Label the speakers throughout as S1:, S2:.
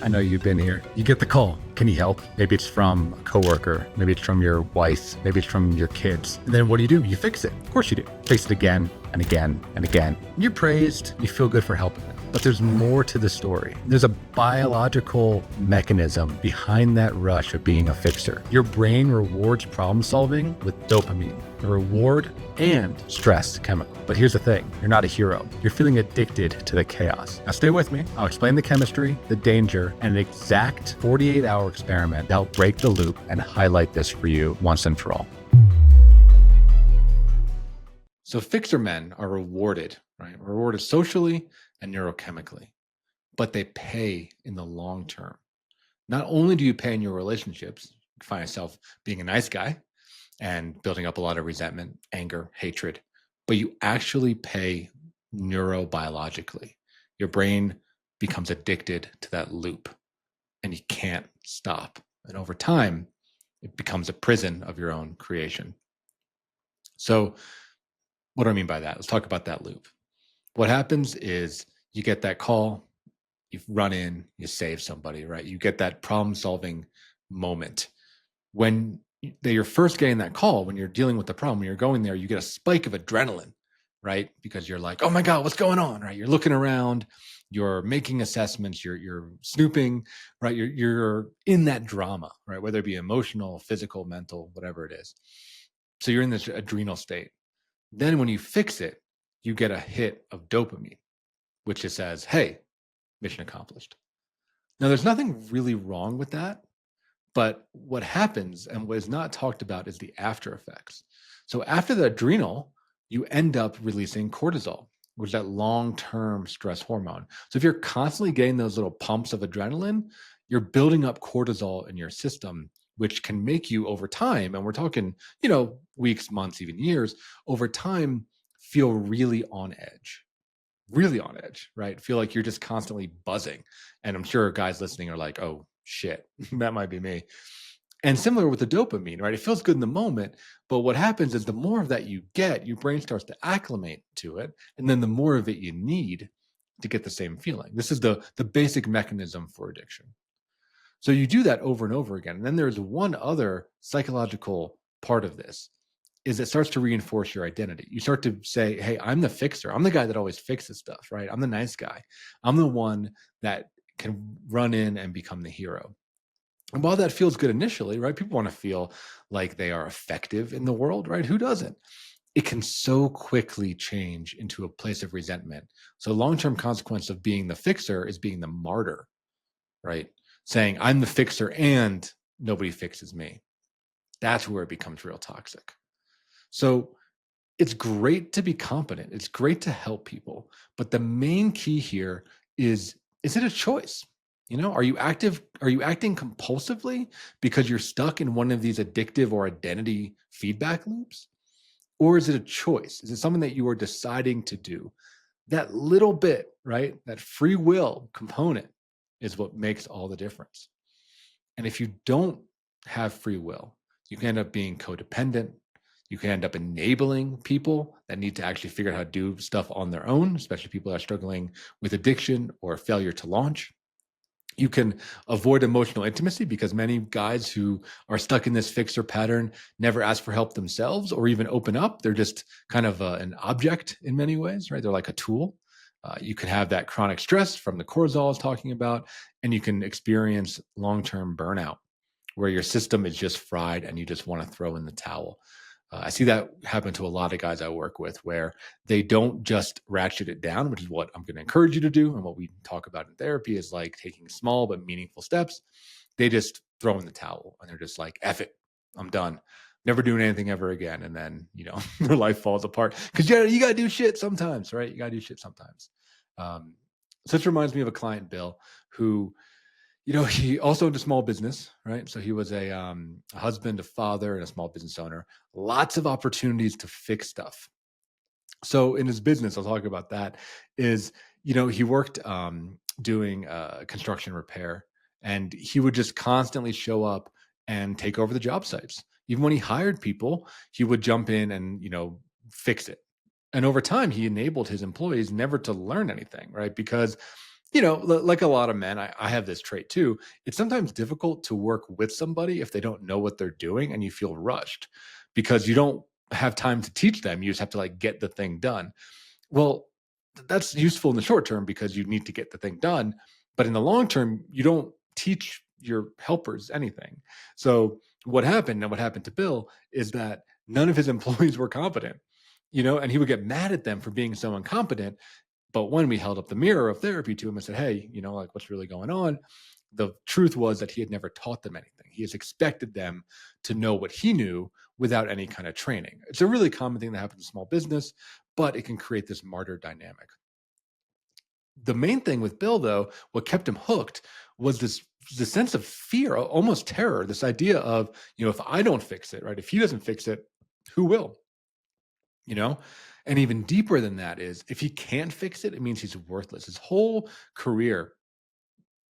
S1: I know you've been here. You get the call. Can you help? Maybe it's from a coworker. Maybe it's from your wife. Maybe it's from your kids. And then what do? You fix it. Of course you do. Fix it again and again and again. You're praised. You feel good for helping them. But there's more to the story. There's a biological mechanism behind that rush of being a fixer. Your brain rewards problem solving with dopamine, a reward and stress chemical. But here's the thing, you're not a hero. You're feeling addicted to the chaos. Now stay with me. I'll explain the chemistry, the danger, and an exact 48-hour experiment to help break the loop and highlight this for you once and for all. So fixer men are rewarded, right? Rewarded socially and neurochemically, but they pay in the long term. Not only do you pay in your relationships, you find yourself being a nice guy and building up a lot of resentment, anger, hatred, but you actually pay neurobiologically. Your brain becomes addicted to that loop and you can't stop. And over time, it becomes a prison of your own creation. So what do I mean by that? Let's talk about that loop. What happens is you get that call, you run in, you save somebody, right? You get that problem-solving moment. When you're first getting that call, when you're dealing with the problem, when you're going there, you get a spike of adrenaline, right? Because you're like, oh my God, what's going on, right? You're looking around, you're making assessments, you're snooping, right? You're in that drama, right? Whether it be emotional, physical, mental, whatever it is. So you're in this adrenal state. Then when you fix it, you get a hit of dopamine, which just says, hey, mission accomplished. Now, there's nothing really wrong with that, but what happens and what is not talked about is the after effects. So after the adrenal, you end up releasing cortisol, which is that long-term stress hormone. So if you're constantly getting those little pumps of adrenaline, you're building up cortisol in your system, which can make you over time, and we're talking, weeks, months, even years, over time, feel really on edge, right? Feel like you're just constantly buzzing. And I'm sure guys listening are like, oh shit, that might be me. And similar with the dopamine, right? It feels good in the moment, but what happens is the more of that you get, your brain starts to acclimate to it. And then the more of it you need to get the same feeling. This is the basic mechanism for addiction. So you do that over and over again. And then there's one other psychological part of this, is it starts to reinforce your identity. You start to say, hey, I'm the fixer. I'm the guy that always fixes stuff, right? I'm the nice guy. I'm the one that can run in and become the hero. And while that feels good initially, right? People want to feel like they are effective in the world, right? Who doesn't? It can so quickly change into a place of resentment. So long-term consequence of being the fixer is being the martyr, right? Saying, I'm the fixer and nobody fixes me. That's where it becomes real toxic. So it's great to be competent. It's great to help people. But the main key here is it a choice? Are you acting compulsively because you're stuck in one of these addictive or identity feedback loops? Or is it a choice? Is it something that you are deciding to do? That little bit, right? That free will component is what makes all the difference. And if you don't have free will, you can end up being codependent. You can end up enabling people that need to actually figure out how to do stuff on their own, especially people that are struggling with addiction or failure to launch. You can avoid emotional intimacy because many guys who are stuck in this fixer pattern never ask for help themselves or even open up. They're just kind of an object in many ways, right? They're like a tool. You can have that chronic stress from the cortisol I was talking about, and you can experience long-term burnout where your system is just fried and you just want to throw in the towel. I see that happen to a lot of guys I work with where they don't just ratchet it down, which is what I'm going to encourage you to do. And what we talk about in therapy is like taking small but meaningful steps. They just throw in the towel and they're just like, F it, I'm done. Never doing anything ever again. And then, their life falls apart because you got to do shit sometimes, right? You got to do shit sometimes. So this reminds me of a client, Bill, who he also owned a small business, right? So he was a husband, a father, and a small business owner. Lots of opportunities to fix stuff. So in his business, I'll talk about that, is, he worked doing construction repair, and he would just constantly show up and take over the job sites. Even when he hired people, he would jump in and, fix it. And over time, he enabled his employees never to learn anything, right? Because Like a lot of men, I have this trait too. It's sometimes difficult to work with somebody if they don't know what they're doing and you feel rushed because you don't have time to teach them. You just have to like get the thing done. Well, that's useful in the short term because you need to get the thing done. But in the long term, you don't teach your helpers anything. So what happened and what happened to Bill is that none of his employees were competent, and he would get mad at them for being so incompetent. But when we held up the mirror of therapy to him and said, hey, like what's really going on? The truth was that he had never taught them anything. He has expected them to know what he knew without any kind of training. It's a really common thing that happens in small business, but it can create this martyr dynamic. The main thing with Bill, though, what kept him hooked was this sense of fear, almost terror, this idea of, if I don't fix it, right? If he doesn't fix it, who will? you know and even deeper than that is if he can't fix it, it means he's worthless. His whole career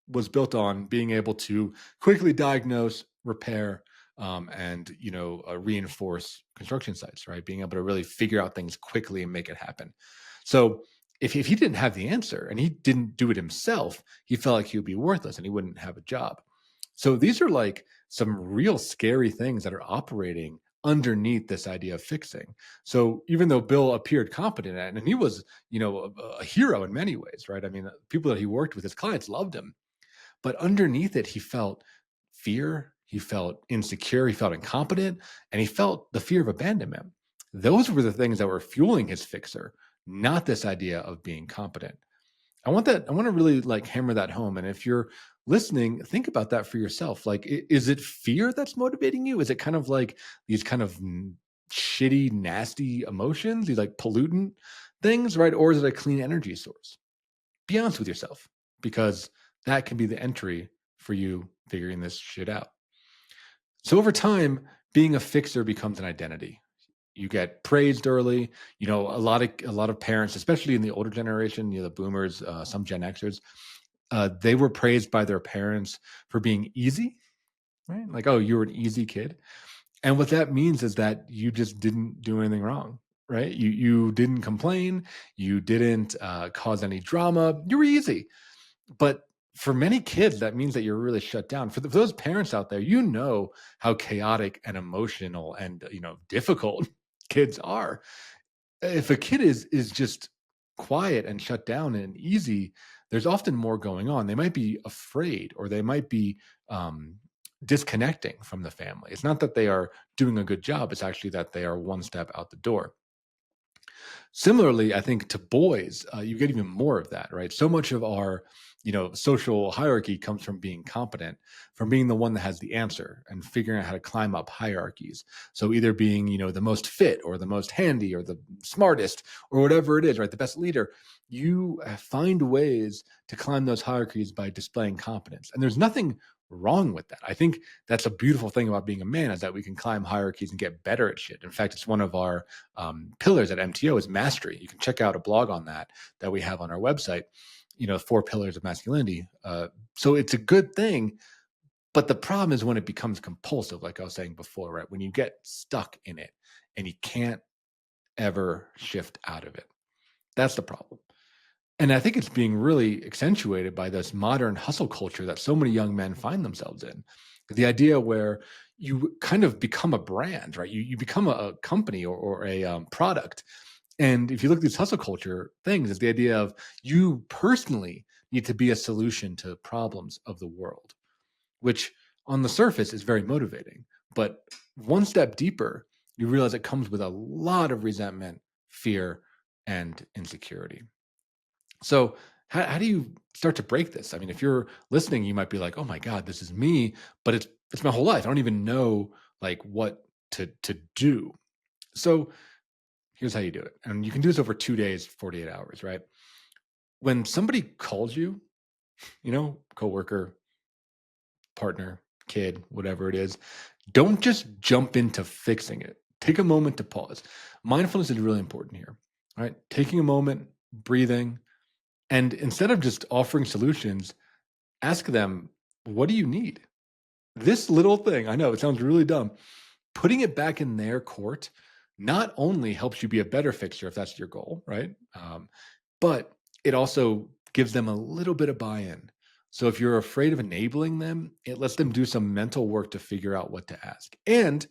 S1: was built on being able to quickly diagnose, repair, and reinforce construction sites, right? Being able to really figure out things quickly and make it happen. So if he didn't have the answer and he didn't do it himself, he felt like he would be worthless and he wouldn't have a job. So these are like some real scary things that are operating underneath this idea of fixing. So even though Bill appeared competent at it, and he was, a hero in many ways, right? I mean, people that he worked with, his clients loved him, but underneath it, he felt fear, he felt insecure, he felt incompetent, and he felt the fear of abandonment. Those were the things that were fueling his fixer, not this idea of being competent. I want to really like hammer that home. And if you're listening, think about that for yourself. Like, is it fear that's motivating you? Is it kind of like these kind of shitty, nasty emotions, these like pollutant things, right? Or is it a clean energy source? Be honest with yourself, because that can be the entry for you figuring this shit out. So over time, being a fixer becomes an identity. You get praised early. A lot of parents, especially in the older generation, the boomers, some Gen Xers, they were praised by their parents for being easy, right? Like, oh, you were an easy kid. And what that means is that you just didn't do anything wrong, right? You didn't complain. You didn't cause any drama. You were easy. But for many kids, that means that you're really shut down. For those parents out there, how chaotic and emotional and difficult kids are. If a kid is just quiet and shut down and easy, there's often more going on. They might be afraid, or they might be disconnecting from the family. It's not that they are doing a good job. It's actually that they are one step out the door. Similarly, I think to boys, you get even more of that, right? So much of our, social hierarchy comes from being competent, from being the one that has the answer and figuring out how to climb up hierarchies. So either being, the most fit or the most handy or the smartest or whatever it is, right? The best leader. You find ways to climb those hierarchies by displaying competence. And there's nothing wrong with that. I think that's a beautiful thing about being a man, is that we can climb hierarchies and get better at shit. In fact, it's one of our pillars at MTO is mastery. You can check out a blog on that we have on our website, 4 pillars of masculinity. So it's a good thing. But the problem is when it becomes compulsive, like I was saying before, right? When you get stuck in it and you can't ever shift out of it. That's the problem. And I think it's being really accentuated by this modern hustle culture that so many young men find themselves in. The idea where you kind of become a brand, right? You become a company or a product. And if you look at these hustle culture things, it's the idea of you personally need to be a solution to problems of the world, which on the surface is very motivating. But one step deeper, you realize it comes with a lot of resentment, fear, and insecurity. So how do you start to break this? I mean, if you're listening, you might be like, "Oh my God, this is me," but it's my whole life. I don't even know like what to do. So here's how you do it, and you can do this over 2 days, 48 hours, right? When somebody calls you, coworker, partner, kid, whatever it is, don't just jump into fixing it. Take a moment to pause. Mindfulness is really important here, right? Taking a moment, breathing, and instead of just offering solutions, ask them, what do you need? This little thing, I know it sounds really dumb, putting it back in their court not only helps you be a better fixer if that's your goal, right? But it also gives them a little bit of buy-in. So if you're afraid of enabling them, it lets them do some mental work to figure out what to ask and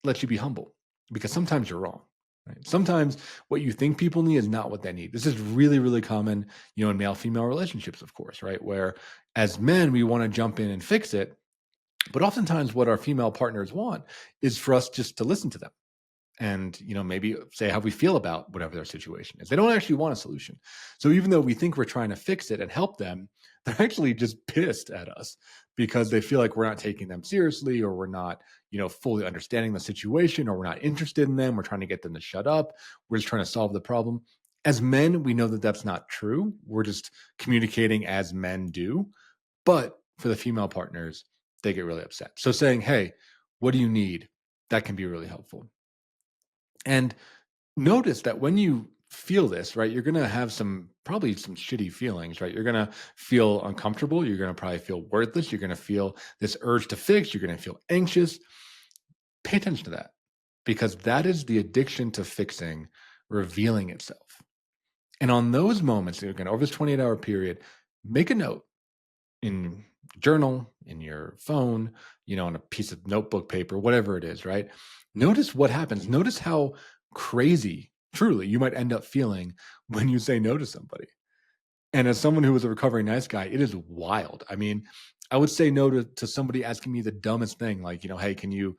S1: lets you be humble because sometimes you're wrong. Right? Sometimes what you think people need is not what they need. This is really, really common, in male-female relationships, of course, right? Where as men, we want to jump in and fix it. But oftentimes what our female partners want is for us just to listen to them and maybe say how we feel about whatever their situation is. They don't actually want a solution. So even though we think we're trying to fix it and help them, they're actually just pissed at us because they feel like we're not taking them seriously, or we're not fully understanding the situation, or we're not interested in them. We're trying to get them to shut up. We're just trying to solve the problem. As men, we know that that's not true. We're just communicating as men do. But for the female partners, they get really upset. So saying, hey, what do you need? That can be really helpful. And notice that when you feel this, right, you're going to have probably some shitty feelings, right? You're going to feel uncomfortable. You're going to probably feel worthless. You're going to feel this urge to fix. You're going to feel anxious. Pay attention to that, because that is the addiction to fixing revealing itself. And on those moments, again, over this 28-hour period, make a note in journal, in your phone, on a piece of notebook paper, whatever it is, right? Notice what happens. Notice how crazy, truly, you might end up feeling when you say no to somebody. And as someone who was a recovering nice guy, it is wild. I mean, I would say no to somebody asking me the dumbest thing, like, hey, can you,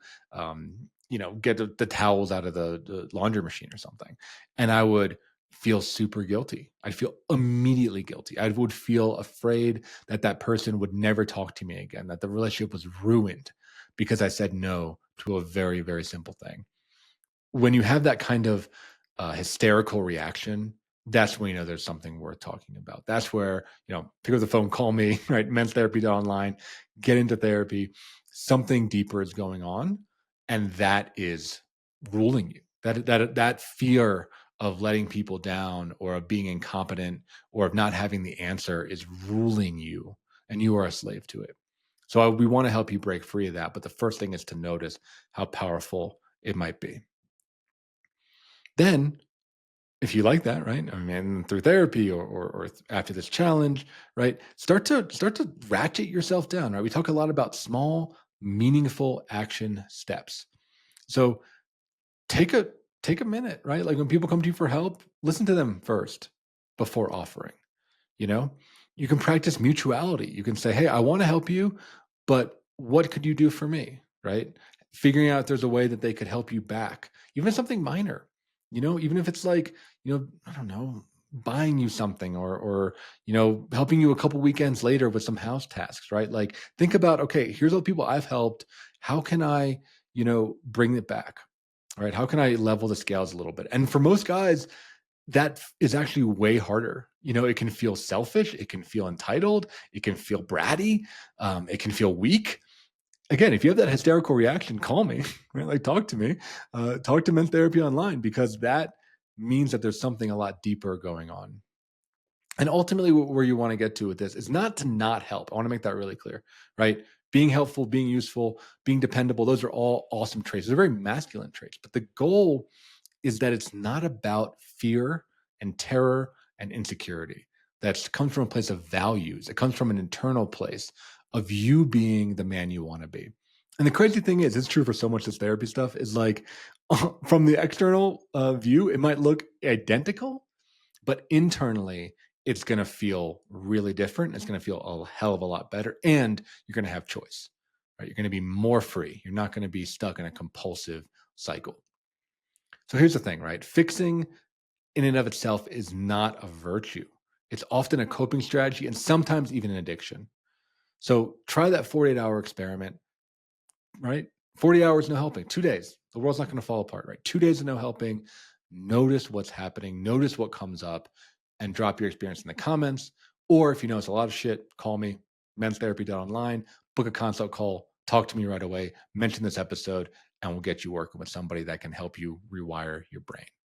S1: get the towels out of the laundry machine or something? And I would feel super guilty. I'd feel immediately guilty. I would feel afraid that that person would never talk to me again, that the relationship was ruined because I said no to a very, very simple thing. When you have that kind of hysterical reaction, that's when you know there's something worth talking about. That's where, pick up the phone, call me, right? Men's Therapy online, get into therapy. Something deeper is going on, and that is ruling you. That fear of letting people down, or of being incompetent, or of not having the answer is ruling you, and you are a slave to it. So we want to help you break free of that. But the first thing is to notice how powerful it might be. Then, if you like that, right? I mean, through therapy or after this challenge, right? Start to ratchet yourself down, right? We talk a lot about small, meaningful action steps. So take a minute, right? Like when people come to you for help, listen to them first before offering. You can practice mutuality. You can say, hey, I want to help you, but what could you do for me? Right? Figuring out if there's a way that they could help you back, even something minor, even if it's like, I don't know, buying you something, or helping you a couple weekends later with some house tasks, right? Like think about, okay, here's all the people I've helped. How can I, bring it back? Right? How can I level the scales a little bit? And for most guys, that is actually way harder. It can feel selfish. It can feel entitled. It can feel bratty. It can feel weak. Again, if you have that hysterical reaction, call me, right? Like talk to me, talk to Men's Therapy online, because that means that there's something a lot deeper going on. And ultimately where you want to get to with this is not to not help. I want to make that really clear, right? Being helpful, being useful, being dependable, those are all awesome traits. They're very masculine traits, but the goal is that it's not about fear and terror and insecurity. That comes from a place of values. It comes from an internal place of you being the man you want to be. And the crazy thing is, it's true for so much of this therapy stuff, is like from the external view, it might look identical, but internally, it's going to feel really different. It's going to feel a hell of a lot better. And you're going to have choice, right? You're going to be more free. You're not going to be stuck in a compulsive cycle. So here's the thing, right? Fixing in and of itself is not a virtue. It's often a coping strategy and sometimes even an addiction. So try that 48-hour experiment, right? 40 hours, no helping, 2 days. The world's not going to fall apart, right? 2 days of no helping. Notice what's happening. Notice what comes up and drop your experience in the comments. Or if you notice a lot of shit, call me, menstherapy.online, book a consult call, talk to me right away, mention this episode, and we'll get you working with somebody that can help you rewire your brain.